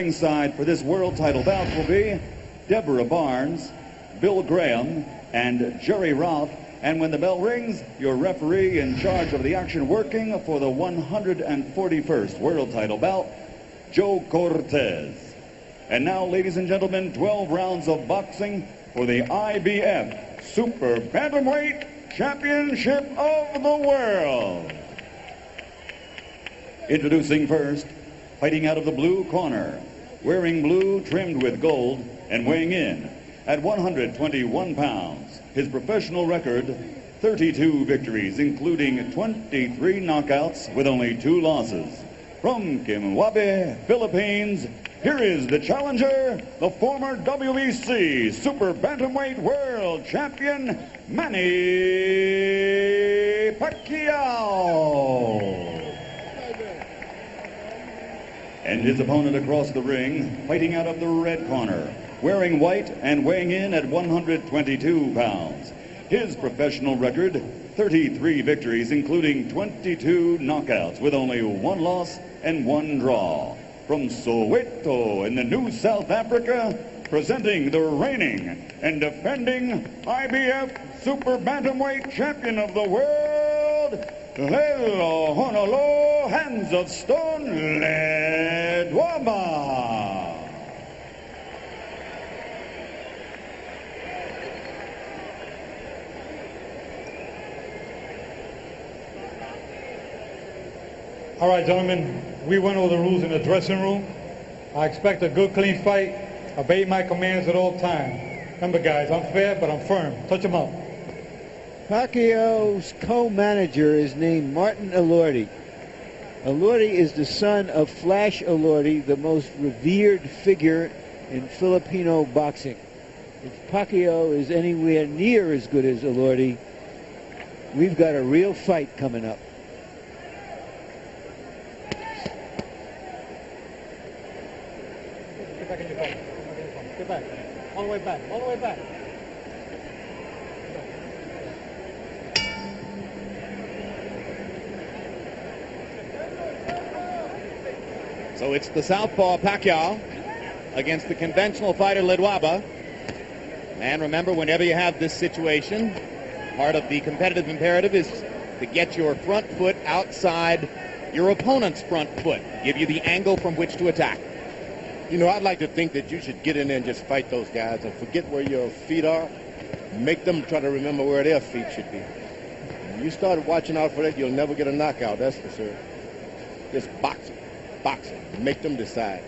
Ringside for this world title bout will be Deborah Barnes, Bill Graham, and Jerry Roth. And when the bell rings, your referee in charge of the action working for the 141st world title bout, Joe Cortez. And now, ladies and gentlemen, 12 rounds of boxing for the IBF Super Bantamweight Championship of the World. Introducing first, fighting out of the blue corner, wearing blue trimmed with gold and weighing in at 121 pounds. His professional record, 32 victories, including 23 knockouts with only 2 losses. From Kimwabe, Philippines, here is the challenger, the former WBC Super Bantamweight World Champion, Manny Pacquiao. And his opponent across the ring, fighting out of the red corner, wearing white and weighing in at 122 pounds. His professional record, 33 victories, including 22 knockouts, with only 1 loss and 1 draw. From Soweto in the New South Africa, presenting the reigning and defending IBF Super Bantamweight Champion of the World, Lehlohonolo Hands of Stone Ledwaba. All right, gentlemen, we went over the rules in the dressing room. I expect a good, clean fight. Obey my commands at all times. Remember, guys, I'm fair, but I'm firm. Touch them up. Pacquiao's co-manager is named Martin Elordi. Elordi is the son of Flash Elordi, the most revered figure in Filipino boxing. If Pacquiao is anywhere near as good as Elordi, we've got a real fight coming up. Get back in your fight. Get back. All the way back. All the way back. So it's the southpaw Pacquiao against the conventional fighter Ledwaba. And remember, whenever you have this situation, part of the competitive imperative is to get your front foot outside your opponent's front foot, give you the angle from which to attack. You know, I'd like to think that you should get in there and just fight those guys and forget where your feet are. Make them try to remember where their feet should be. When you start watching out for that, you'll never get a knockout, that's for sure. Just boxing. Make them decide.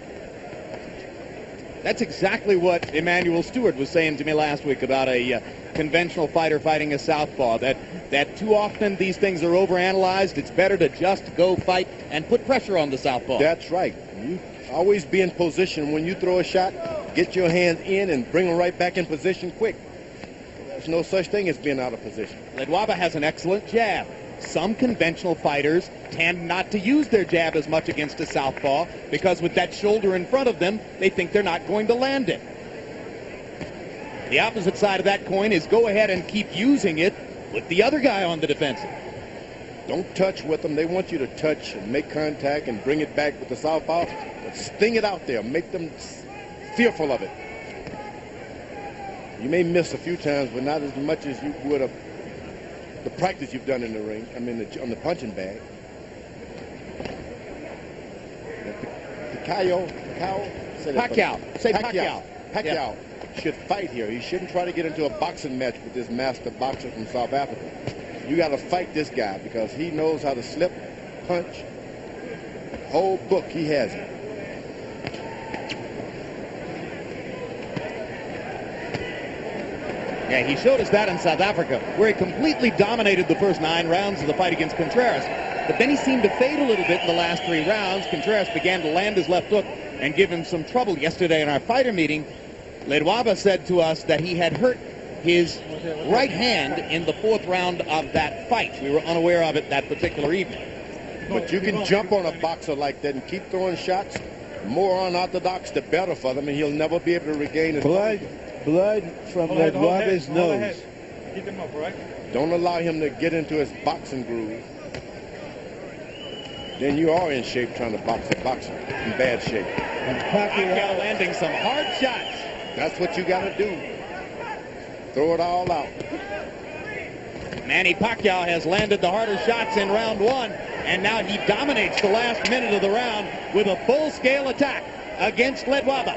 That's exactly what Emmanuel Stewart was saying to me last week about a conventional fighter fighting a southpaw, that too often these things are overanalyzed. It's better to just go fight and put pressure on the southpaw. That's right. You always be in position. When you throw a shot, get your hands in and bring them right back in position quick. There's no such thing as being out of position. Ledwaba has an excellent jab. Some conventional fighters tend not to use their jab as much against a southpaw because with that shoulder in front of them, they think they're not going to land it. The opposite side of that coin is go ahead and keep using it with the other guy on the defensive. Don't touch with them. They want you to touch and make contact and bring it back with the southpaw. But sting it out there. Make them fearful of it. You may miss a few times, but not as much as you would have the practice you've done in the ring, on the punching bag. Pacquiao should fight here. He shouldn't try to get into a boxing match with this master boxer from South Africa. You got to fight this guy because he knows how to slip, punch. Whole book, he has it. Yeah, he showed us that in South Africa, where he completely dominated the first 9 rounds of the fight against Contreras. But then he seemed to fade a little bit in the last 3 rounds. Contreras began to land his left hook and give him some trouble. Yesterday in our fighter meeting, Ledwaba said to us that he had hurt his right hand in the 4th round of that fight. We were unaware of it that particular evening. But you can jump on a boxer like that and keep throwing shots. The more unorthodox, the better for them, and he'll never be able to regain his blood from Ledwaba's nose. Keep him up, right? Don't allow him to get into his boxing groove. Then you are in shape trying to box a boxer in bad shape. Pacquiao landing some hard shots. That's what you got to do. Throw it all out. Manny Pacquiao has landed the harder shots in round one, and now he dominates the last minute of the round with a full-scale attack against Ledwaba.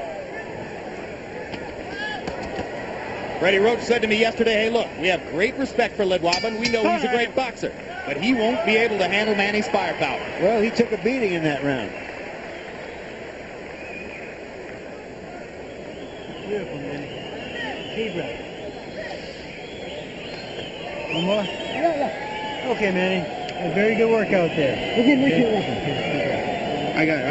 Freddie Roach said to me yesterday, hey, look, we have great respect for Ledwaba, and we know he's a great boxer, but he won't be able to handle Manny's firepower. Well, he took a beating in that round. Beautiful, man. Deep breath. One more? Yeah. Okay, Manny. A very good workout there. Okay. I got it.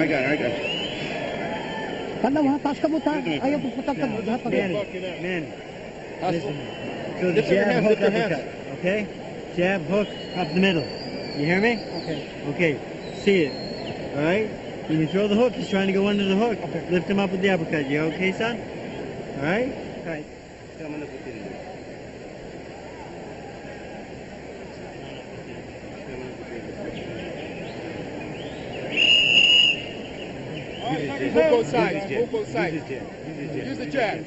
Manny. Listen. So the jab, hook, uppercut. Okay? Jab, hook, up the middle. You hear me? Okay. See it. All right? When you throw the hook, he's trying to go under the hook. Okay. Lift him up with the uppercut. You okay, son? All right? All right. Move both sides. Use the jab.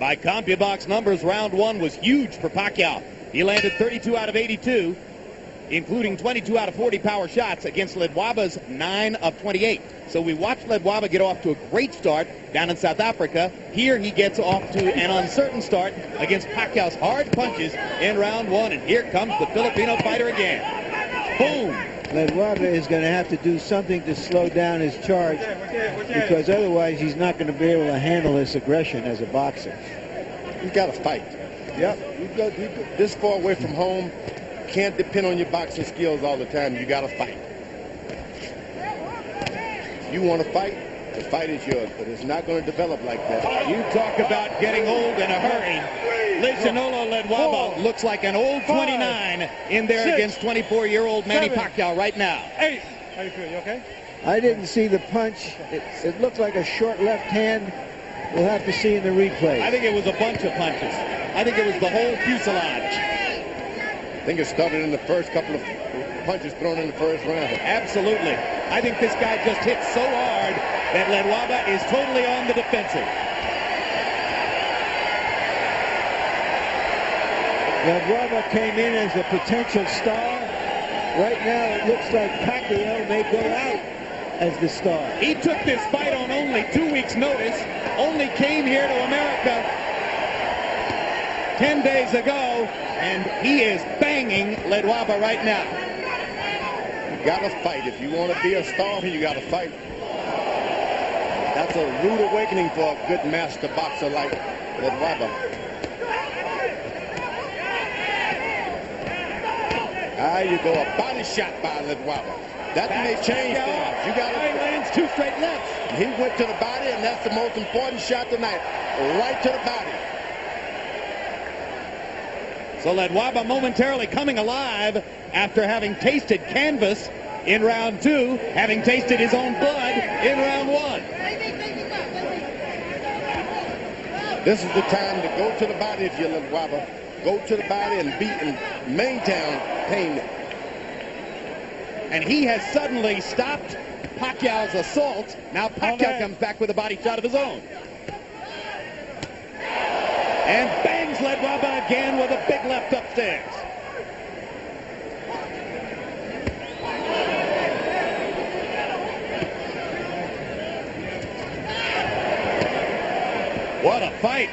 By CompuBox numbers, round one was huge for Pacquiao. He landed 32 out of 82, including 22 out of 40 power shots against Ledwaba's 9 of 28. So we watched Ledwaba get off to a great start down in South Africa. Here he gets off to an uncertain start against Pacquiao's hard punches in round one. And here comes the Filipino fighter again. Boom! Ledwaba is going to have to do something to slow down his charge, because otherwise he's not going to be able to handle this aggression as a boxer. You got to fight. Yep. You go this far away from home. Can't depend on your boxing skills all the time. You got to fight. If you want to fight, the fight is yours, but it's not going to develop like that. You talk about getting old in a hurry. Lehlohonolo Ledwaba looks like an old 29 in there against 24-year-old Manny Pacquiao right now. Hey, how you feel? You okay? I didn't see the punch. It looked like a short left hand. We'll have to see in the replay. I think it was a bunch of punches. I think it was the whole fuselage. I think it started in the first couple of punches thrown in the first round. Absolutely. I think this guy just hit so hard that Ledwaba is totally on the defensive. Ledwaba came in as a potential star. Right now it looks like Pacquiao may go out as the star. He took this fight on only 2 weeks' notice, only came here to America 10 days ago, and he is banging Ledwaba right now. You got to fight. If you want to be a star, you got to fight. That's a rude awakening for a good master boxer like Ledwaba. There you go, a body shot by Ledwaba. That may change things. You got to lands 2 straight lefts. He went to the body, and that's the most important shot tonight. Right to the body. So Ledwaba momentarily coming alive after having tasted canvas in round 2, having tasted his own blood in round 1. This is the time to go to the body if you're Ledwaba. Go to the body and beat and maintain pain. And he has suddenly stopped Pacquiao's assault. Now Pacquiao comes back with a body shot of his own. And bangs Ledwaba again with a big left upstairs. What a fight.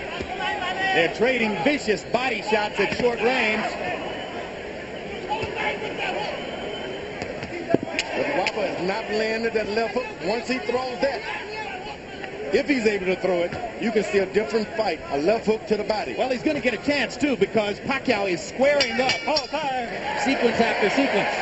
They're trading vicious body shots at short range. Ledwaba has not landed that left hook. Once he throws that, if he's able to throw it, you can see a different fight. A left hook to the body. Well, he's going to get a chance, too, because Pacquiao is squaring up. Sequence after sequence.